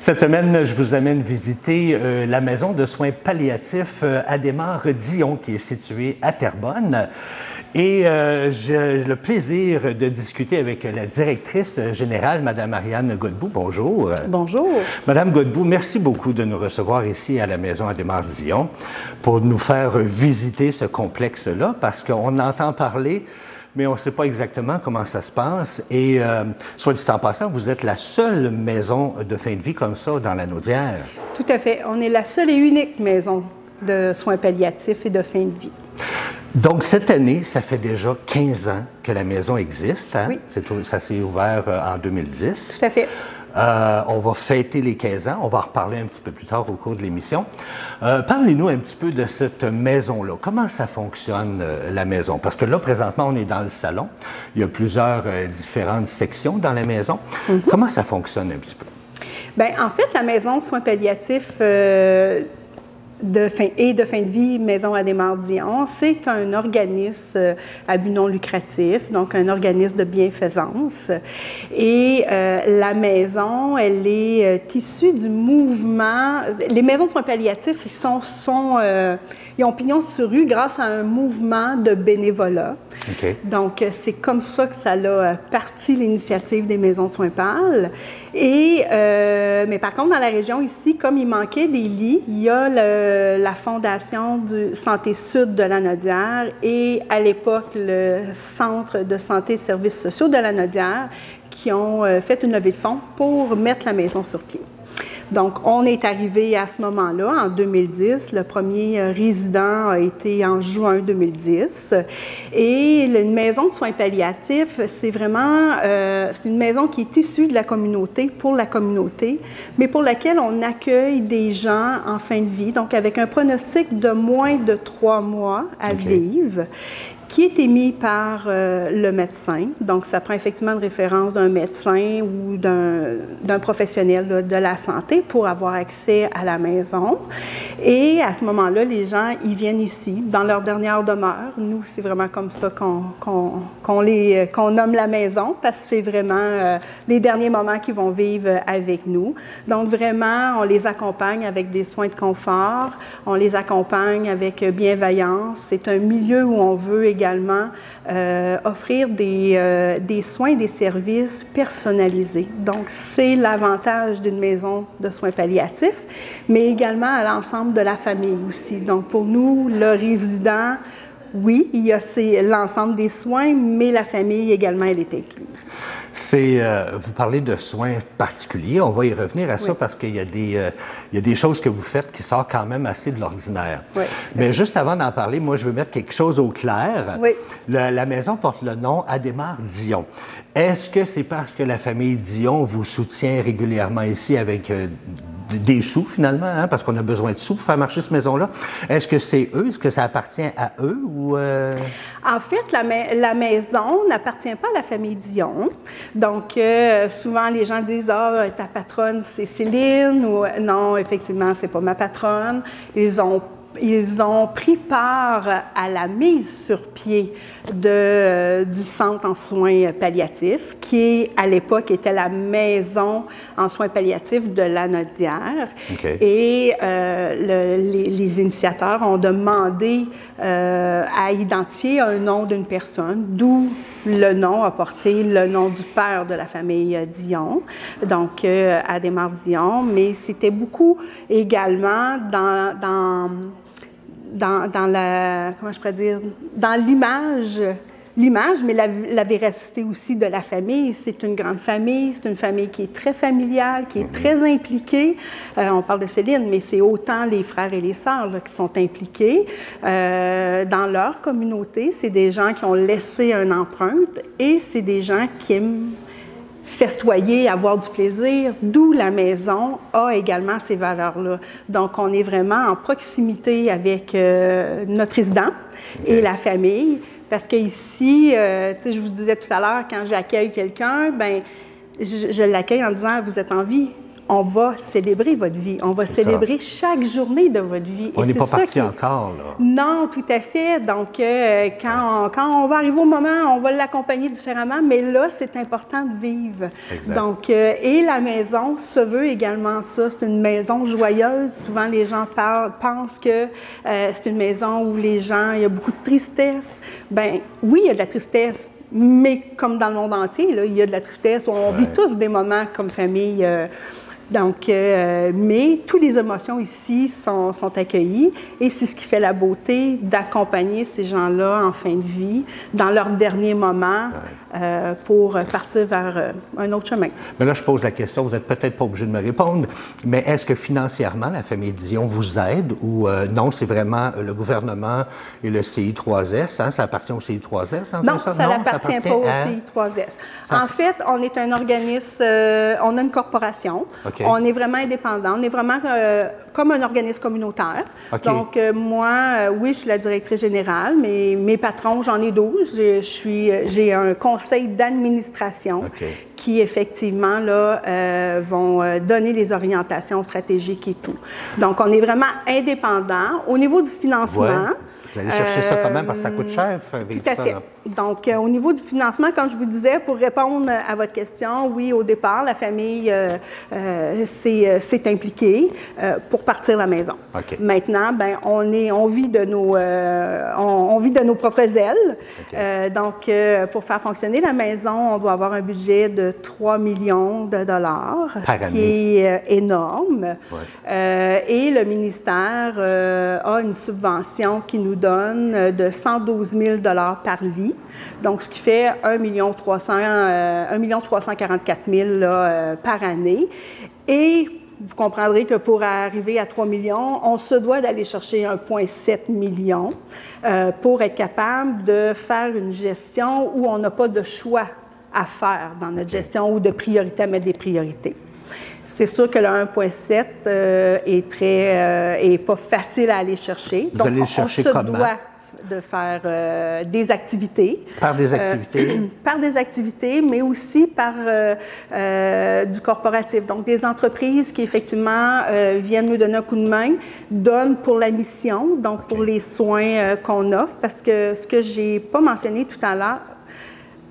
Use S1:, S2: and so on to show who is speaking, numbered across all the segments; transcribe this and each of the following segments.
S1: Cette semaine, je vous amène visiter la maison de soins palliatifs Adhémar-Dion, qui est située à Terrebonne. Et j'ai le plaisir de discuter avec la directrice générale, Mme Ariane Godbout. Bonjour.
S2: Bonjour.
S1: Madame Godbout, merci beaucoup de nous recevoir ici à la maison Adhémar-Dion pour nous faire visiter ce complexe-là, parce qu'on entend parler, mais on ne sait pas exactement comment ça se passe. Et soit dit en passant, vous êtes la seule maison de fin de vie comme ça dans la Naudière.
S2: Tout à fait. On est la seule et unique maison de soins palliatifs et de fin de vie.
S1: Donc, cette année, ça fait déjà 15 ans que la maison existe. Hein?
S2: Oui.
S1: Ça s'est ouvert en 2010.
S2: Tout à fait.
S1: On va fêter les 15 ans. On va en reparler un petit peu plus tard au cours de l'émission. Parlez-nous un petit peu de cette maison-là. Comment ça fonctionne, la maison? Parce que là, présentement, on est dans le salon. Il y a plusieurs différentes sections dans la maison. Comment ça fonctionne un petit peu?
S2: Bien, en fait, la maison de soins palliatifs de fin de vie, Maison Adhémar-Dion, c'est un organisme à but non lucratif, donc un organisme de bienfaisance. Et la maison, elle est issue du mouvement. Les maisons de soins palliatifs, ils ont pignon sur rue grâce à un mouvement de bénévolat.
S1: Okay.
S2: Donc, c'est comme ça que ça a parti l'initiative des maisons de soins PAL. Mais par contre, dans la région ici, comme il manquait des lits, il y a la Fondation du Santé Sud de la Naudière et à l'époque, le Centre de santé et services sociaux de la Naudière qui ont fait une levée de fonds pour mettre la maison sur pied. Donc, on est arrivé à ce moment-là, en 2010. Le premier résident a été en juin 2010. Et une maison de soins palliatifs, c'est vraiment c'est une maison qui est issue de la communauté, pour la communauté, mais pour laquelle on accueille des gens en fin de vie, donc avec un pronostic de moins de 3 mois à vivre, qui est émis par le médecin. Donc, ça prend effectivement une référence d'un médecin ou d'un professionnel là, de la santé pour avoir accès à la maison. Et à ce moment-là, les gens, ils viennent ici, dans leur dernière demeure. Nous, c'est vraiment comme ça qu'on nomme la maison, parce que c'est vraiment les derniers moments qu'ils vont vivre avec nous. Donc, vraiment, on les accompagne avec des soins de confort, on les accompagne avec bienveillance. C'est un milieu où on veut également offrir des soins et des services personnalisés. Donc, c'est l'avantage d'une maison de soins palliatifs, mais également à l'ensemble de la famille aussi. Donc, pour nous, le résident, oui, il y a l'ensemble des soins, mais la famille également, elle est incluse.
S1: Vous parlez de soins particuliers, on va y revenir à ça parce qu'il y a des choses que vous faites qui sortent quand même assez de l'ordinaire.
S2: Oui.
S1: Mais juste avant d'en parler, moi, je veux mettre quelque chose au clair.
S2: Oui.
S1: La maison porte le nom Adhémar-Dion. Est-ce que c'est parce que la famille Dion vous soutient régulièrement ici avec des sous, finalement, hein, parce qu'on a besoin de sous pour faire marcher cette maison-là? Est-ce que c'est eux? Est-ce que ça appartient à eux? Ou
S2: En fait, la maison n'appartient pas à la famille Dion. Donc, souvent, les gens disent « Ah, ta patronne, c'est Céline » ou « Non, effectivement, c'est pas ma patronne. » Ils ont pris part à la mise sur pied du centre en soins palliatifs, qui, à l'époque, était la maison en soins palliatifs de la Naudière.
S1: Okay.
S2: Et les initiateurs ont demandé à identifier un nom d'une personne, d'où le nom a porté le nom du père de la famille Dion, donc Adhémar-Dion, mais c'était beaucoup également dans la, comment je pourrais dire, dans l'image, mais la véracité aussi de la famille. C'est une grande famille, c'est une famille qui est très familiale, qui est très impliquée. On parle de Céline, mais c'est autant les frères et les sœurs là, qui sont impliqués dans leur communauté. C'est des gens qui ont laissé une empreinte et c'est des gens qui aiment festoyer, avoir du plaisir, d'où la maison a également ces valeurs-là. Donc, on est vraiment en proximité avec notre résident et la famille, parce qu'ici, je vous disais tout à l'heure, quand j'accueille quelqu'un, ben, je l'accueille en disant « Vous êtes en vie ». on va célébrer votre vie. On va célébrer chaque journée de votre vie.
S1: On n'est pas parti encore, là.
S2: Non, tout à fait. Donc, quand on va arriver au moment, on va l'accompagner différemment, mais là, c'est important de vivre.
S1: Exact.
S2: Donc, et la maison se veut également ça. C'est une maison joyeuse. Souvent, les gens pensent que c'est une maison où les gens, il y a beaucoup de tristesse. Bien, oui, il y a de la tristesse. Mais comme dans le monde entier, là, il y a de la tristesse. On vit tous des moments comme famille. Mais toutes les émotions ici sont accueillies et c'est ce qui fait la beauté d'accompagner ces gens-là en fin de vie, dans leurs derniers moments, pour partir vers un autre chemin.
S1: Mais là, je pose la question, vous n'êtes peut-être pas obligé de me répondre, mais est-ce que financièrement, la famille Dion vous aide ou non, c'est vraiment le gouvernement et le CI3S, hein? Ça appartient au CI3S?
S2: Non, ça n'appartient pas au CI3S. En fait, on est un organisme, on a une corporation. Okay. On est vraiment indépendant. On est vraiment comme un organisme communautaire. Okay. Donc, moi, oui, je suis la directrice générale, mais mes patrons, j'en ai 12. J'ai un conseil d'administration qui, effectivement, là, vont donner les orientations stratégiques et tout. Donc, on est vraiment indépendant. Au niveau du financement...
S1: Ouais. Vous allez chercher ça quand même parce que ça coûte cher.
S2: Tout à fait. Donc, au niveau du financement, comme je vous disais, pour répondre à votre question, oui, au départ, la famille s'est impliquée pour partir la maison. Okay. Maintenant, ben, on vit de nos propres ailes. Okay. Donc, pour faire fonctionner la maison, on doit avoir un budget de 3 millions de dollars, qui est énorme. Ouais. Et le ministère a une subvention qui nous donne de 112 000 $ par lit. Donc, ce qui fait 1 344 000 par année. Et vous comprendrez que pour arriver à 3 millions, on se doit d'aller chercher 1,7 million pour être capable de faire une gestion où on n'a pas de choix à faire dans notre gestion ou de priorité à mettre des priorités. C'est sûr que le 1,7 est pas facile à aller chercher.
S1: Vous allez le chercher comment?
S2: On se doit de faire des activités.
S1: Par des activités?
S2: Par des activités, mais aussi par du corporatif. Donc, des entreprises qui, effectivement, viennent nous donner un coup de main, donnent pour la mission, donc pour les soins qu'on offre. Parce que ce que je n'ai pas mentionné tout à l'heure,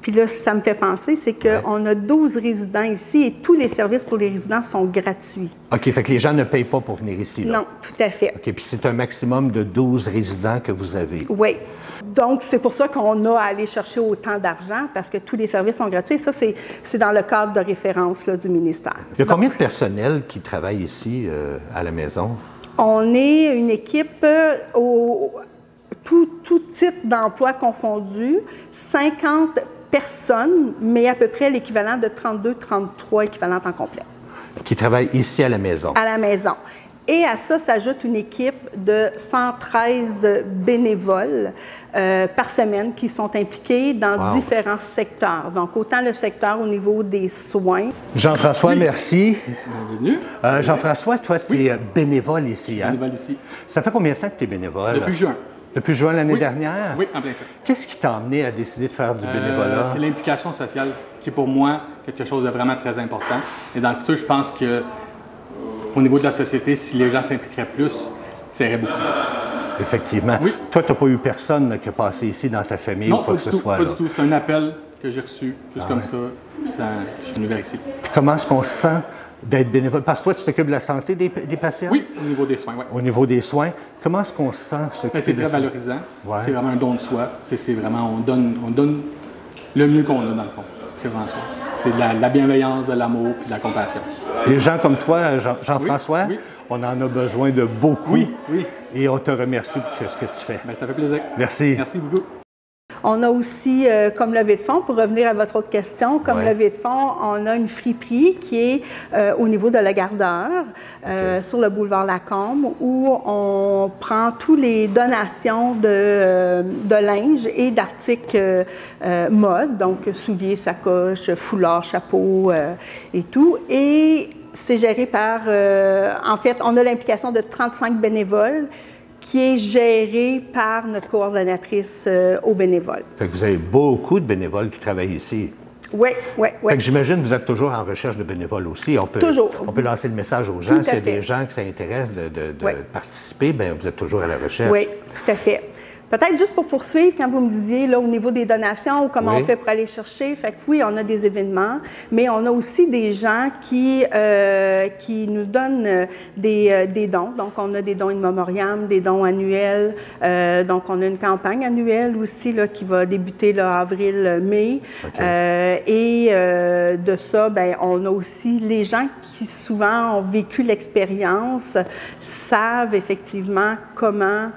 S2: puis là, ça me fait penser, c'est qu'on a 12 résidents ici et tous les services pour les résidents sont gratuits.
S1: OK, fait que les gens ne payent pas pour venir ici, là?
S2: Non, tout à fait.
S1: OK, puis c'est un maximum de 12 résidents que vous avez?
S2: Oui. Donc, c'est pour ça qu'on a à aller chercher autant d'argent, parce que tous les services sont gratuits. Ça, c'est dans le cadre de référence là, du ministère.
S1: Il y a combien de personnel qui travaille ici, à la maison?
S2: On est une équipe, tout type d'emploi confondu, 50 personnes, mais à peu près l'équivalent de 32-33 équivalents temps complet.
S1: Qui travaillent ici à la maison? À la maison.
S2: Et à ça s'ajoute une équipe de 113 bénévoles par semaine qui sont impliqués dans différents secteurs. Donc, autant le secteur au niveau des soins.
S1: Jean-François, merci.
S3: Bienvenue.
S1: Jean-François, toi, tu es bénévole ici, hein?
S3: Bénévole ici.
S1: Ça fait combien de temps que tu es bénévole?
S3: Depuis juin.
S1: Depuis juin l'année dernière?
S3: Oui, en plein ça.
S1: Qu'est-ce qui t'a amené à décider de faire du bénévolat?
S3: C'est l'implication sociale qui est pour moi quelque chose de vraiment très important. Et dans le futur, je pense que au niveau de la société, si les gens s'impliqueraient plus, ça irait beaucoup.
S1: Effectivement. Oui. Toi, tu n'as pas eu personne qui a passé ici dans ta famille ou quoi que ce soit?
S3: Non, pas du tout. C'est un appel que j'ai reçu, juste comme ça. Puis je suis venu vers ici.
S1: Puis comment est-ce qu'on se sent d'être bénévole? Parce que toi, tu t'occupes de la santé des patients?
S3: Oui, au niveau des soins, oui.
S1: Au niveau des soins. Comment est-ce qu'on se sent?
S3: C'est très valorisant. Ouais. C'est vraiment un don de soi. C'est vraiment, on donne le mieux qu'on a, dans le fond. C'est vraiment ça. C'est de la bienveillance, de l'amour et de la compassion.
S1: Les gens comme toi, Jean-François, on en a besoin de beaucoup.
S3: Oui.
S1: Et on te remercie pour ce que tu fais.
S3: Bien, ça fait plaisir.
S1: Merci.
S3: Merci beaucoup.
S2: On a aussi, comme levée de fonds, pour revenir à votre autre question, comme levée de fonds, on a une friperie qui est au niveau de la Gardeur, sur le boulevard Lacombe, où on prend toutes les donations de linge et d'articles mode, donc souliers, sacoches, foulards, chapeaux et tout. Et c'est géré par, en fait, on a l'implication de 35 bénévoles qui est gérée par notre coordonnatrice aux bénévoles.
S1: Fait que vous avez beaucoup de bénévoles qui travaillent ici.
S2: Oui, oui, oui.
S1: J'imagine que vous êtes toujours en recherche de bénévoles aussi.
S2: Toujours.
S1: On peut lancer le message aux gens. S'il y a des gens qui s'intéressent de participer, bien, vous êtes toujours à la recherche.
S2: Oui, tout à fait. Peut-être juste pour poursuivre, quand vous me disiez là, au niveau des donations, comment on fait pour aller chercher, fait que oui, on a des événements, mais on a aussi des gens qui nous donnent des dons. Donc, on a des dons in memoriam, des dons annuels. Donc, on a une campagne annuelle aussi là, qui va débuter là, avril-mai. De ça, bien, on a aussi les gens qui souvent ont vécu l'expérience, savent effectivement comment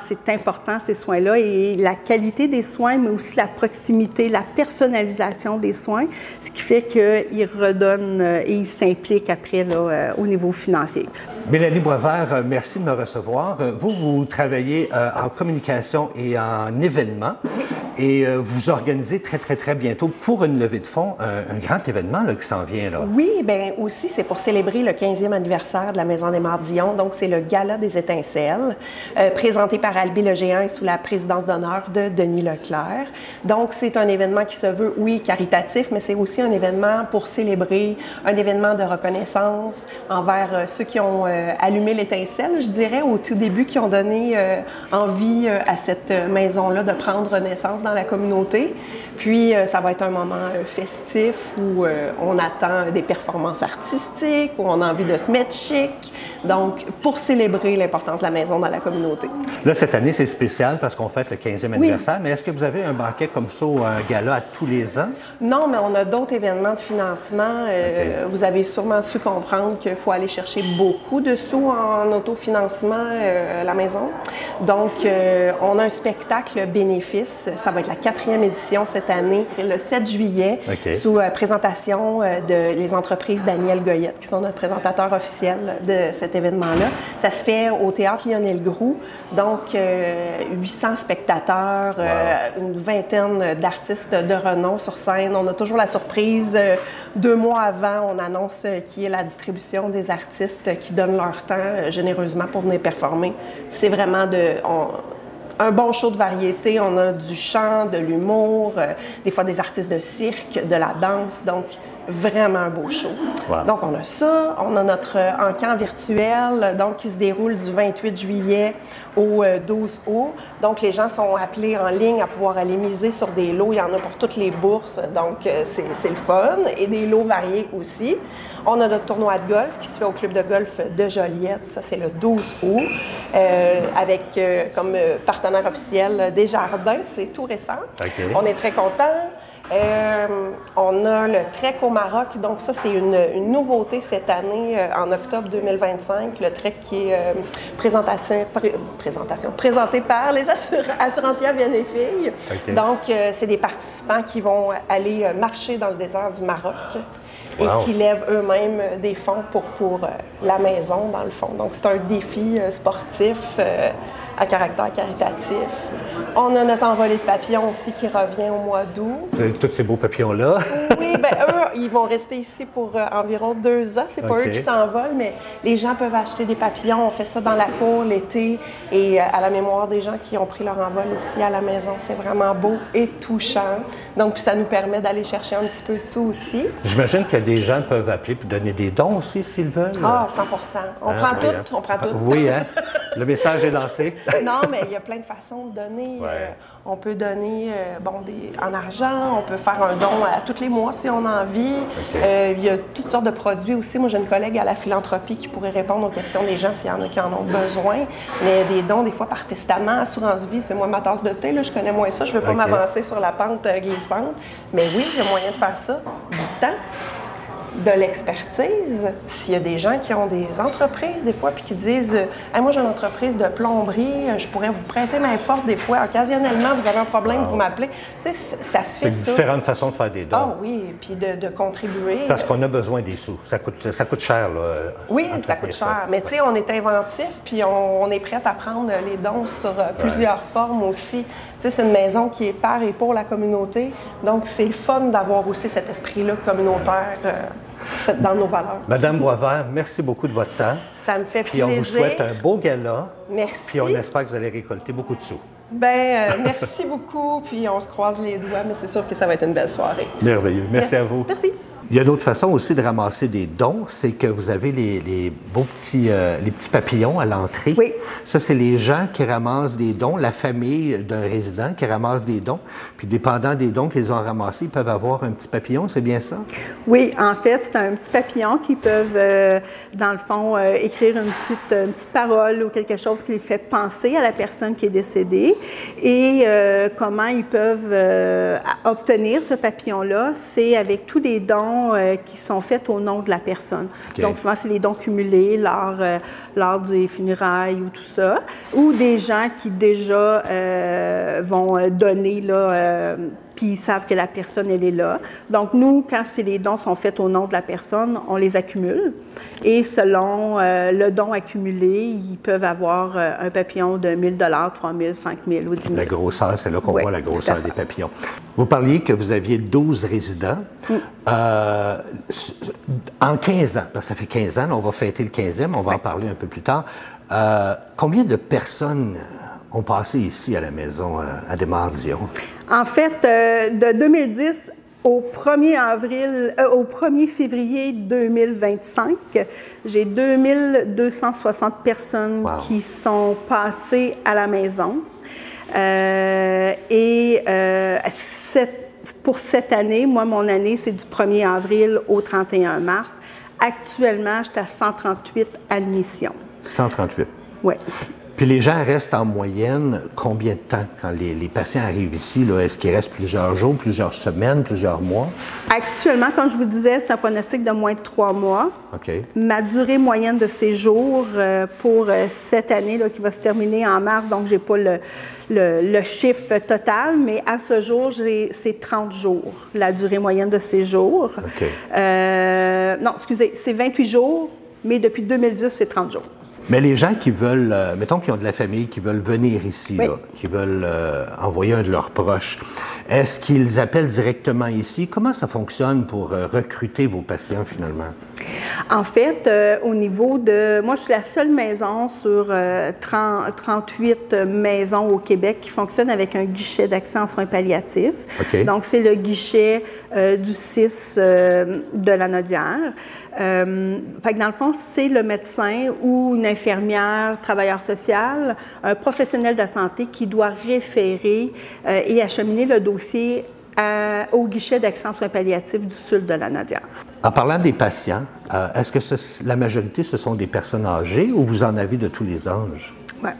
S2: c'est important ces soins-là et la qualité des soins, mais aussi la proximité, la personnalisation des soins, ce qui fait qu'ils redonnent et ils s'impliquent après là, au niveau financier.
S1: Mélanie Boisvert, merci de me recevoir. Vous travaillez en communication et en événements et vous organisez très bientôt pour une levée de fonds un grand événement là, qui s'en vient. Là.
S4: Oui, bien aussi, c'est pour célébrer le 15e anniversaire de la Maison des Mardillons. Donc, c'est le Gala des étincelles, présenté par Albé le Géant et sous la présidence d'honneur de Denis Leclerc. Donc, c'est un événement qui se veut, oui, caritatif, mais c'est aussi un événement pour célébrer, un événement de reconnaissance envers ceux qui ont allumé l'étincelle, je dirais, au tout début, qui ont donné envie à cette maison-là de prendre naissance dans la communauté. Puis, ça va être un moment festif où on attend des performances artistiques, où on a envie de se mettre chic. Donc, pour célébrer l'importance de la maison dans la communauté.
S1: Là, cette année, c'est spécial parce qu'on fête le 15e anniversaire, mais est-ce que vous avez un banquet comme ça ou un gala à tous les ans?
S4: Non, mais on a d'autres événements de financement. Vous avez sûrement su comprendre qu'il faut aller chercher beaucoup de sous en autofinancement la maison. Donc, on a un spectacle bénéfice. Ça va être la 4e édition cette année, le 7 juillet, sous présentation de les entreprises Daniel Goyette, qui sont notre présentateur officiel de cet événement-là. Ça se fait au Théâtre Lionel Groulx. Donc, 800 spectateurs, une vingtaine d'artistes de renom sur scène. On a toujours la surprise. 2 mois avant, on annonce qui est la distribution des artistes qui donnent leur temps généreusement pour venir performer. C'est vraiment un bon show de variété. On a du chant, de l'humour, des fois des artistes de cirque, de la danse. Donc, vraiment un beau show. Wow. Donc, on a ça. On a notre encan virtuel donc, qui se déroule du 28 juillet au 12 août. Donc, les gens sont appelés en ligne à pouvoir aller miser sur des lots. Il y en a pour toutes les bourses. Donc, c'est le fun. Et des lots variés aussi. On a notre tournoi de golf qui se fait au club de golf de Joliette. Ça, c'est le 12 août. Avec comme partenaire officiel Desjardins. C'est tout récent. On est très contents. On a le trek au Maroc, donc ça c'est une nouveauté cette année en octobre 2025, le trek qui est présenté par les assurancières Vienne et Filles. Donc c'est des participants qui vont aller marcher dans le désert du Maroc et qui lèvent eux-mêmes des fonds pour la maison dans le fond. Donc c'est un défi sportif à caractère caritatif. On a notre envolée de papillons aussi qui revient au mois d'août.
S1: Vous avez tous ces beaux papillons-là?
S4: Oui, bien eux, ils vont rester ici pour environ 2 ans. C'est pas eux qui s'envolent, mais les gens peuvent acheter des papillons. On fait ça dans la cour l'été et à la mémoire des gens qui ont pris leur envol ici à la maison. C'est vraiment beau et touchant. Donc, puis ça nous permet d'aller chercher un petit peu de sous aussi.
S1: J'imagine que des gens peuvent appeler pour donner des dons aussi s'ils veulent.
S4: Ah, 100%. On prend tout, on prend tout.
S1: Oui, hein? Le message est lancé.
S4: Non, mais il y a plein de façons de donner. On peut donner en argent, on peut faire un don à tous les mois si on a envie. Il y a toutes sortes de produits aussi. Moi, j'ai une collègue à la philanthropie qui pourrait répondre aux questions des gens s'il y en a qui en ont besoin. Mais des dons, des fois par testament, assurance vie, c'est moi ma tasse de thé. Là, je connais moins ça, je ne veux pas m'avancer sur la pente glissante. Mais oui, il y a moyen de faire ça. Du temps. De l'expertise, s'il y a des gens qui ont des entreprises des fois puis qui disent hey, moi j'ai une entreprise de plomberie, je pourrais vous prêter main forte des fois, occasionnellement vous avez un problème, vous m'appelez. Tu sais, ça se fait ça.
S1: Différentes façons de faire des dons.
S4: Ah oui, puis de contribuer.
S1: Parce qu'on a besoin des sous. Ça coûte cher, là.
S4: Oui, ça coûte cher. Mais tu sais, on est inventif puis on est prêt à prendre les dons sur plusieurs formes aussi. Tu sais, c'est une maison qui est par et pour la communauté. Donc, c'est le fun d'avoir aussi cet esprit-là communautaire dans nos valeurs.
S1: Madame Boisvert, merci beaucoup de votre temps.
S4: Ça me fait plaisir.
S1: Puis on vous souhaite un beau gala.
S4: Merci.
S1: Puis on espère que vous allez récolter beaucoup de sous.
S4: Merci beaucoup, puis on se croise les doigts, mais c'est sûr que ça va être une belle soirée.
S1: Merveilleux. Merci à vous.
S4: Merci.
S1: Il y a d'autres façons aussi de ramasser des dons, c'est que vous avez les beaux petits, les petits papillons à l'entrée.
S2: Oui.
S1: Ça, c'est les gens qui ramassent des dons, la famille d'un résident qui ramasse des dons. Puis, dépendant des dons qu'ils ont ramassés, ils peuvent avoir un petit papillon, c'est bien ça?
S2: Oui, en fait, c'est un petit papillon qui peuvent, dans le fond, écrire une petite parole ou quelque chose qui les fait penser à la personne qui est décédée. Et comment ils peuvent obtenir ce papillon-là, c'est avec tous les dons qui sont faits au nom de la personne.
S1: Okay.
S2: Donc, souvent, c'est les dons cumulés lors des funérailles ou tout ça, ou des gens qui déjà vont donner, là, puis ils savent que la personne, elle est là. Donc, nous, quand les dons sont faits au nom de la personne, on les accumule. Et selon le don accumulé, ils peuvent avoir un papillon de 1 000 3 000 5 000 ou 10 000.
S1: La grosseur, c'est là qu'on voit la grosseur des papillons. Vous parliez que vous aviez 12 résidents. En 15 ans, parce que ça fait 15 ans, on va fêter le 15e, on va en parler un peu plus tard. Combien de personnes ont passé ici à la maison à Desmarais-Dion?
S2: En fait, de 2010 au 1er février 2025, j'ai 2260 personnes qui sont passées à la maison. Pour cette année, moi, mon année, c'est du 1er avril au 31 mars. Actuellement, je suis à 138 admissions.
S1: 138?
S2: Oui.
S1: Puis les gens restent en moyenne combien de temps quand les patients arrivent ici? Est-ce qu'ils restent plusieurs jours, plusieurs semaines, plusieurs mois?
S2: Actuellement, comme je vous disais, c'est un pronostic de moins de 3 mois.
S1: OK. Ma
S2: durée moyenne de séjour pour cette année là, qui va se terminer en mars, donc je n'ai pas le chiffre total, mais à ce jour, c'est 30 jours, la durée moyenne de séjour.
S1: OK.
S2: Non, excusez, c'est 28 jours, mais depuis 2010, c'est 30 jours.
S1: Mais les gens qui veulent, mettons qu'ils ont de la famille, qui veulent venir ici, là, qui veulent envoyer un de leurs proches, est-ce qu'ils appellent directement ici? Comment ça fonctionne pour recruter vos patients finalement?
S2: En fait, au niveau de... Moi, je suis la seule maison sur 38 maisons au Québec qui fonctionne avec un guichet d'accès en soins palliatifs.
S1: Okay.
S2: Donc, c'est le guichet du 6 de la Nodière. Fait que dans le fond, c'est le médecin ou une infirmière, travailleur social, un professionnel de la santé qui doit référer et acheminer le dossier au guichet d'accès en soins palliatifs du sud de la Nodière.
S1: En parlant des patients, est-ce que la majorité, ce sont des personnes âgées ou vous en avez de tous les âges?
S2: Ouais.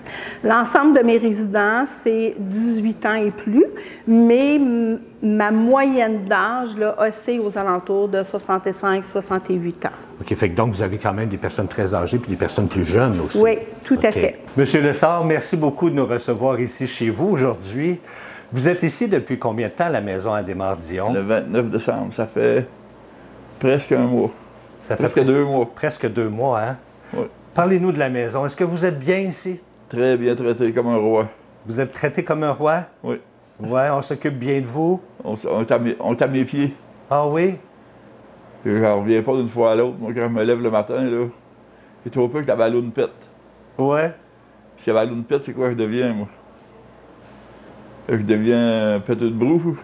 S2: L'ensemble de mes résidents, c'est 18 ans et plus, mais ma moyenne d'âge oscille aux alentours de 65-68 ans.
S1: OK, fait que donc vous avez quand même des personnes très âgées puis des personnes plus jeunes aussi.
S2: Oui, tout à fait.
S1: Monsieur Lessard, merci beaucoup de nous recevoir ici chez vous aujourd'hui. Vous êtes ici depuis combien de temps à la maison à Desmarais-Dion?
S5: Le 29 décembre, ça fait presque un mois.
S1: Ça fait
S5: presque 2 mois.
S1: Presque 2 mois, hein?
S5: Oui.
S1: Parlez-nous de la maison. Est-ce que vous êtes bien ici?
S5: Très bien traité comme un roi.
S1: Vous êtes traité comme un roi?
S5: Oui.
S1: Oui, on s'occupe bien de vous?
S5: On est à mes pieds.
S1: Ah oui?
S5: Je n'en reviens pas d'une fois à l'autre. Moi, quand je me lève le matin, là, j'ai trop peur que la ballonne pète.
S1: Ouais.
S5: Puis si la ballonne pète, c'est quoi je deviens, moi? Je deviens péteux de brou.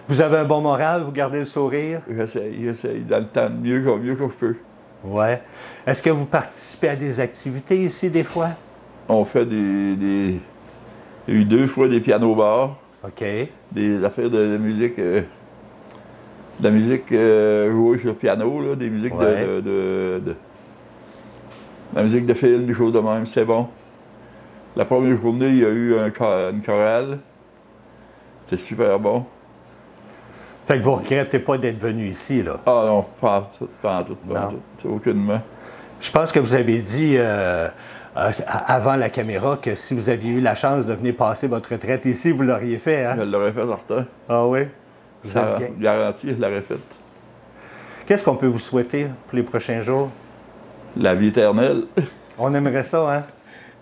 S1: Vous avez un bon moral, vous gardez le sourire?
S5: J'essaye dans le temps, mieux que je peux.
S1: Ouais. Est-ce que vous participez à des activités ici, des fois?
S5: On fait Il y a eu 2 fois des pianos bars.
S1: OK.
S5: Des affaires de musique. De la musique jouée sur le piano, là, des musiques de la musique de film, des choses de même, c'est bon. La première journée, il y a eu une chorale. C'était super bon.
S1: Fait que vous ne regrettez pas d'être venu ici, là?
S5: Ah non, pas en tout. C'est aucunement.
S1: Je pense que vous avez dit avant la caméra que si vous aviez eu la chance de venir passer votre retraite ici, vous l'auriez fait, hein?
S5: Je l'aurais fait certain.
S1: Ah oui? Vous êtes bien?
S5: Garanti, je l'aurais fait.
S1: Qu'est-ce qu'on peut vous souhaiter pour les prochains jours?
S5: La vie éternelle.
S1: On aimerait ça, hein?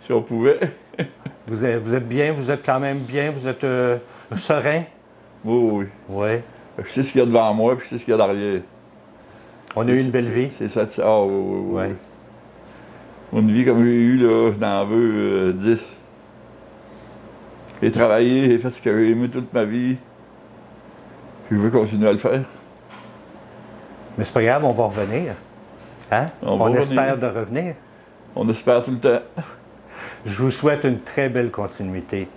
S5: Si on pouvait.
S1: Vous êtes bien, vous êtes quand même bien, vous êtes serein?
S5: Oui.
S1: Oui.
S5: Je sais ce qu'il y a devant moi, puis je sais ce qu'il y a derrière.
S1: On a eu une belle vie.
S5: C'est ça. Ah oui. Une vie comme j'ai eu, là, j'en veux 10. J'ai travaillé, j'ai fait ce que j'ai aimé toute ma vie. Je veux continuer à le faire.
S1: Mais c'est pas grave, on va revenir. Hein? On espère de revenir.
S5: On espère tout le temps.
S1: Je vous souhaite une très belle continuité.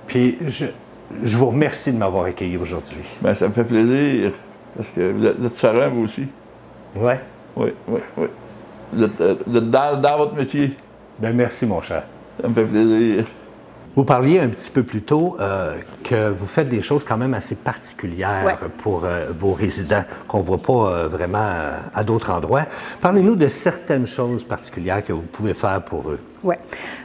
S1: Puis je vous remercie de m'avoir accueilli aujourd'hui.
S5: Bien, ça me fait plaisir, parce que vous êtes serein, vous aussi.
S1: Oui?
S5: Oui. Vous êtes dans votre métier.
S1: Bien, merci, mon cher.
S5: Ça me fait plaisir.
S1: Vous parliez un petit peu plus tôt que vous faites des choses quand même assez particulières pour vos résidents, qu'on ne voit pas vraiment à d'autres endroits. Parlez-nous de certaines choses particulières que vous pouvez faire pour eux.
S2: Oui.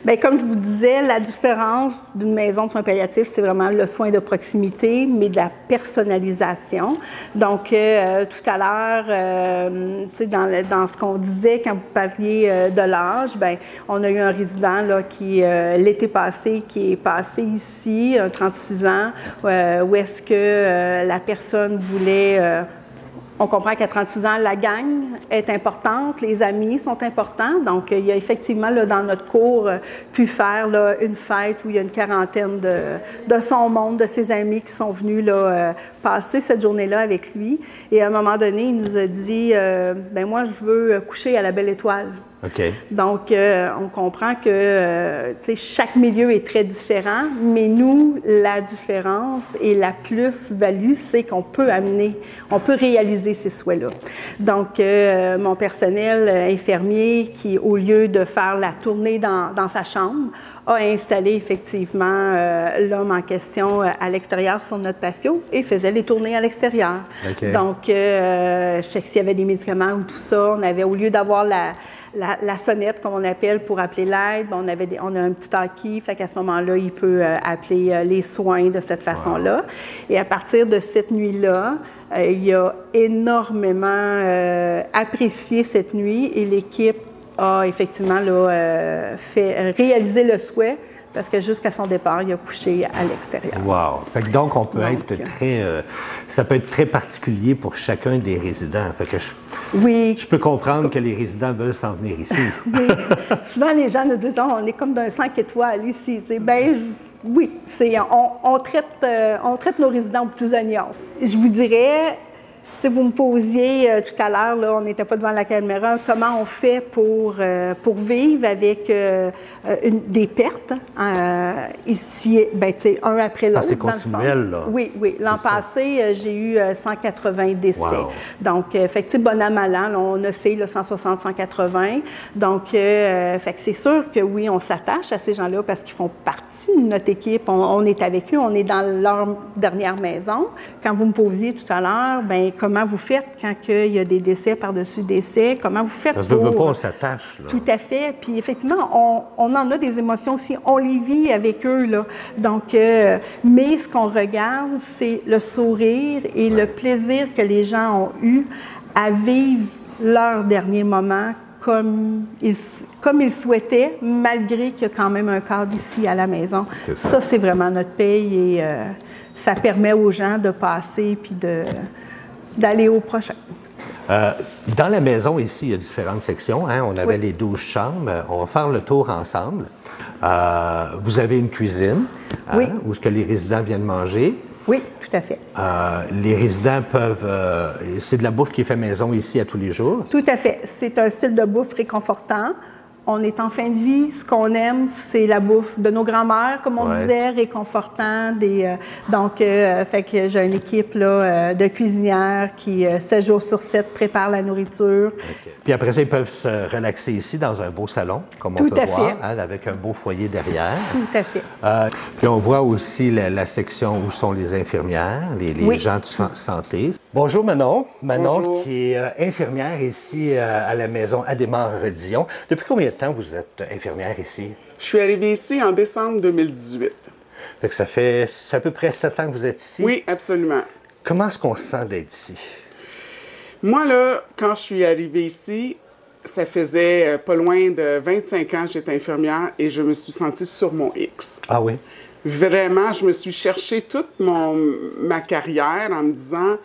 S2: Bien, comme je vous disais, la différence d'une maison de soins palliatifs, c'est vraiment le soin de proximité, mais de la personnalisation. Donc, tout à l'heure, dans ce qu'on disait quand vous parliez de l'âge, bien, on a eu un résident là, qui, l'été passé, qui est passé ici, 36 ans, où est-ce que la personne voulait... On comprend qu'à 36 ans, la gang est importante, les amis sont importants. Donc, il y a effectivement, là, dans notre cours, pu faire là, une fête où il y a une quarantaine de son monde, de ses amis qui sont venus là, passer cette journée-là avec lui. Et à un moment donné, il nous a dit ben moi, je veux coucher à la Belle Étoile.
S1: OK.
S2: Donc, on comprend que chaque milieu est très différent, mais nous, la différence et la plus-value, c'est qu'on peut amener, on peut réaliser ces souhaits-là. Donc, mon personnel infirmier qui, au lieu de faire la tournée dans sa chambre, a installé effectivement l'homme en question à l'extérieur sur notre patio et faisait les tournées à l'extérieur. Okay. Donc, je sais que s'il y avait des médicaments ou tout ça, on avait, au lieu d'avoir la sonnette, comme on appelle, pour appeler l'aide, on a un petit hockey, fait qu'à ce moment-là, il peut appeler les soins de cette façon-là. Et à partir de cette nuit-là, il a énormément apprécié cette nuit et l'équipe a effectivement là, fait réaliser le souhait parce que jusqu'à son départ, il a couché à l'extérieur.
S1: Wow! Fait que donc, on peut être très... ça peut être très particulier pour chacun des résidents. Fait que je peux comprendre que les résidents veulent s'en venir ici.
S2: Oui. Souvent, les gens nous disent oh, on est comme d'un 5 étoiles ici. Ben, oui, on traite nos résidents aux petits oignons. Je vous dirais... Vous me posiez tout à l'heure, là, on n'était pas devant la caméra, comment on fait pour vivre avec des pertes ici, ben, un après l'autre.
S1: Ah, c'est continuel, là.
S2: Oui. L'an passé, j'ai eu 180 décès. Wow. Donc, fait que, bon an, mal an, là, on a fait 160, 180. Donc, fait que c'est sûr que oui, on s'attache à ces gens-là parce qu'ils font partie de notre équipe. On est avec eux, on est dans leur dernière maison. Quand vous me posiez tout à l'heure, ben comment vous faites quand il y a des décès par-dessus décès? Comment vous faites
S1: pour... Parce que pas, on s'attache.
S2: Tout à fait. Puis effectivement, on en a des émotions aussi. On les vit avec eux, là. Donc, mais ce qu'on regarde, c'est le sourire et le plaisir que les gens ont eu à vivre leur dernier moment comme ils souhaitaient, malgré qu'il y a quand même un cadre ici à la maison. Ça, c'est vraiment notre paye et ça permet aux gens de passer puis d'aller au prochain.
S1: Dans la maison, ici, il y a différentes sections. Hein? On avait les 12 chambres. On va faire le tour ensemble. Vous avez une cuisine où que les résidents viennent manger.
S2: Oui, tout à fait.
S1: Les résidents peuvent... c'est de la bouffe qui est faite maison ici à tous les jours?
S2: Tout à fait. C'est un style de bouffe réconfortant. On est en fin de vie. Ce qu'on aime, c'est la bouffe de nos grands-mères, comme on disait, réconfortant. Donc, fait que j'ai une équipe là, de cuisinières qui, 7 jours sur 7, prépare la nourriture.
S1: Okay. Puis après ça, ils peuvent se relaxer ici dans un beau salon, comme on peut voir, hein, avec un beau foyer derrière.
S2: Tout à fait.
S1: Puis on voit aussi la section où sont les infirmières, les gens de santé. Bonjour Manon. Bonjour. Qui est infirmière ici à la maison Adhémar-Dion. Depuis combien de temps vous êtes infirmière ici?
S6: Je suis arrivée ici en décembre 2018.
S1: Fait que ça fait à peu près 7 ans que vous êtes ici?
S6: Oui, absolument.
S1: Comment est-ce qu'on se sent d'être ici?
S6: Moi, là, quand je suis arrivée ici, ça faisait pas loin de 25 ans que j'étais infirmière et je me suis sentie sur mon X.
S1: Ah oui?
S6: Vraiment, je me suis cherché toute ma carrière en me disant,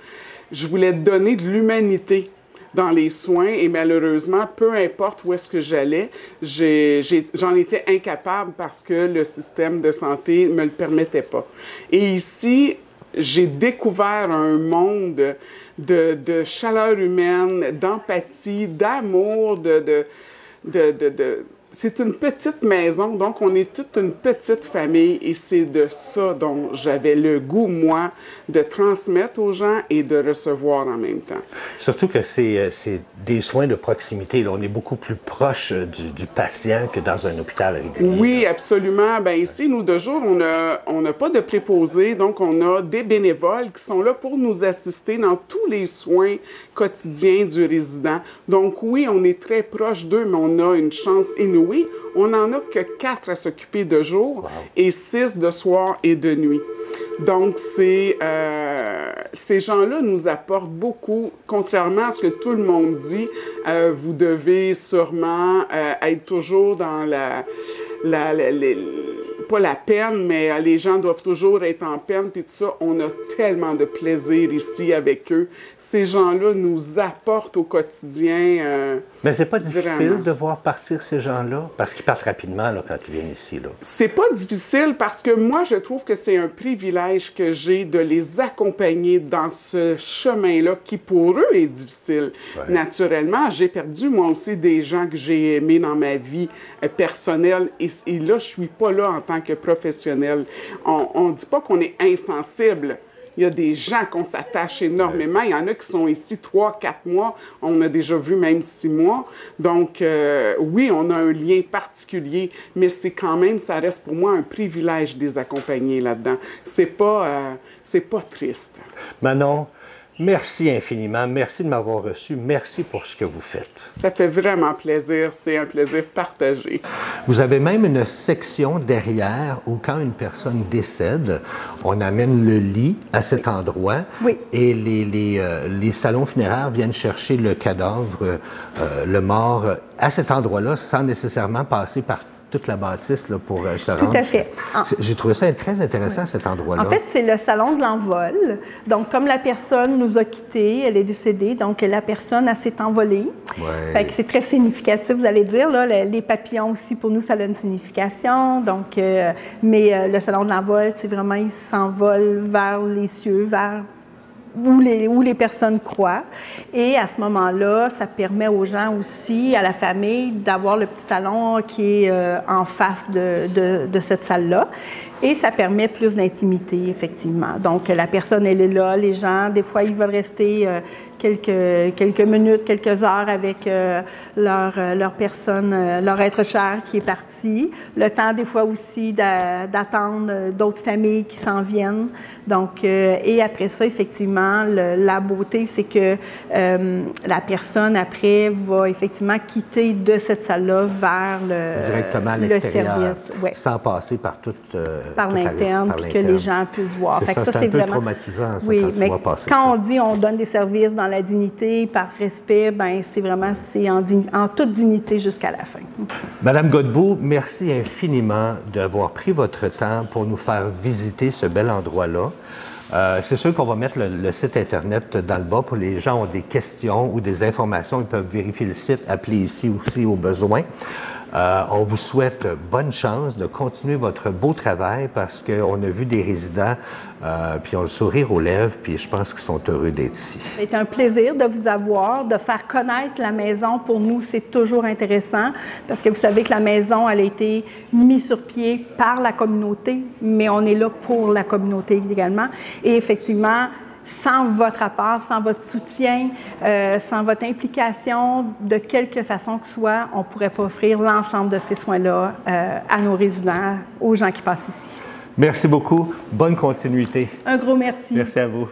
S6: je voulais donner de l'humanité. dans les soins et malheureusement, peu importe où est-ce que j'allais, j'en étais incapable parce que le système de santé ne me le permettait pas. Et ici, j'ai découvert un monde de chaleur humaine, d'empathie, d'amour, c'est une petite maison, donc on est toute une petite famille et c'est de ça dont j'avais le goût, moi, de transmettre aux gens et de recevoir en même temps.
S1: Surtout que c'est des soins de proximité. Là. On est beaucoup plus proche du patient que dans un hôpital régulier.
S6: Oui, absolument. Bien, ici, nous, de jour, on n'a pas de préposés, donc on a des bénévoles qui sont là pour nous assister dans tous les soins quotidiens du résident. Donc oui, on est très proche d'eux, mais on a une chance inouïe. On n'en a que 4 à s'occuper de jour et 6 de soir et de nuit. Donc, ces gens-là nous apportent beaucoup, contrairement à ce que tout le monde dit. Vous devez sûrement être toujours dans pas la peine, mais les gens doivent toujours être en peine, puis tout ça. On a tellement de plaisir ici avec eux. Ces gens-là nous apportent au quotidien.
S1: Mais c'est pas difficile
S6: vraiment.
S1: de voir partir ces gens-là? Parce qu'ils partent rapidement là, quand ils viennent ici. Là.
S6: C'est pas difficile parce que moi, je trouve que c'est un privilège que j'ai de les accompagner dans ce chemin-là qui, pour eux, est difficile. Ouais. Naturellement, j'ai perdu, moi aussi, des gens que j'ai aimés dans ma vie personnelle. Et là, je suis pas là en tant que professionnel. On dit pas qu'on est insensible. Il y a des gens qu'on s'attache énormément. Il y en a qui sont ici 3, 4 mois. On a déjà vu même 6 mois. Donc, oui, on a un lien particulier, mais c'est quand même, ça reste pour moi un privilège de les accompagner là-dedans. C'est pas triste.
S1: Manon, merci infiniment. Merci de m'avoir reçu. Merci pour ce que vous faites.
S6: Ça fait vraiment plaisir. C'est un plaisir partagé.
S1: Vous avez même une section derrière où, quand une personne décède, on amène le lit à cet endroit.
S2: Oui.
S1: Et les salons funéraires viennent chercher le cadavre, le mort, à cet endroit-là, sans nécessairement passer par toute la bâtisse là, pour se rendre.
S2: Tout à fait.
S1: J'ai trouvé ça très intéressant,
S2: oui.
S1: Cet endroit-là.
S2: En fait, c'est le salon de l'envol. Donc, comme la personne nous a quittés, elle est décédée, donc la personne, elle s'est envolée.
S1: Ouais.
S2: Fait que c'est très significatif, vous allez dire. Là, les papillons aussi, pour nous, ça a une signification. Donc, mais le salon de l'envol, c'est vraiment, il s'envole vers les cieux, vers où les personnes croient. Et à ce moment-là, ça permet aux gens aussi, à la famille, d'avoir le petit salon qui est en face de cette salle-là. Et ça permet plus d'intimité, effectivement. Donc, la personne, elle est là. Les gens, des fois, ils veulent rester quelques minutes, quelques heures avec leur personne, leur être cher qui est parti. Le temps, des fois aussi, d'attendre d'autres familles qui s'en viennent. Donc, et après ça, effectivement, la beauté, c'est que la personne, après, va effectivement quitter de cette salle-là vers
S1: directement à l'extérieur,
S2: ouais.
S1: Sans passer par
S2: par l'interne, puis que les gens puissent voir.
S1: C'est ça, c'est un peu traumatisant, ça,
S2: oui,
S1: quand tu vois passer
S2: quand
S1: ça.
S2: on dit on donne des services dans la dignité, par respect, bien, c'est vraiment en toute dignité jusqu'à la fin.
S1: Madame Godbout, merci infiniment d'avoir pris votre temps pour nous faire visiter ce bel endroit-là. C'est sûr qu'on va mettre le site Internet dans le bas pour les gens qui ont des questions ou des informations. Ils peuvent vérifier le site, appeler ici aussi au besoin. On vous souhaite bonne chance de continuer votre beau travail parce qu'on a vu des résidents puis ont le sourire aux lèvres, puis je pense qu'ils sont heureux d'être ici.
S2: C'est un plaisir de vous avoir, de faire connaître la maison. Pour nous, c'est toujours intéressant parce que vous savez que la maison, elle a été mise sur pied par la communauté, mais on est là pour la communauté également. Et effectivement, sans votre apport, sans votre soutien, sans votre implication, de quelque façon que ce soit, on ne pourrait pas offrir l'ensemble de ces soins-là à nos résidents, aux gens qui passent ici.
S1: Merci beaucoup. Bonne continuité.
S2: Un gros merci.
S1: Merci à vous.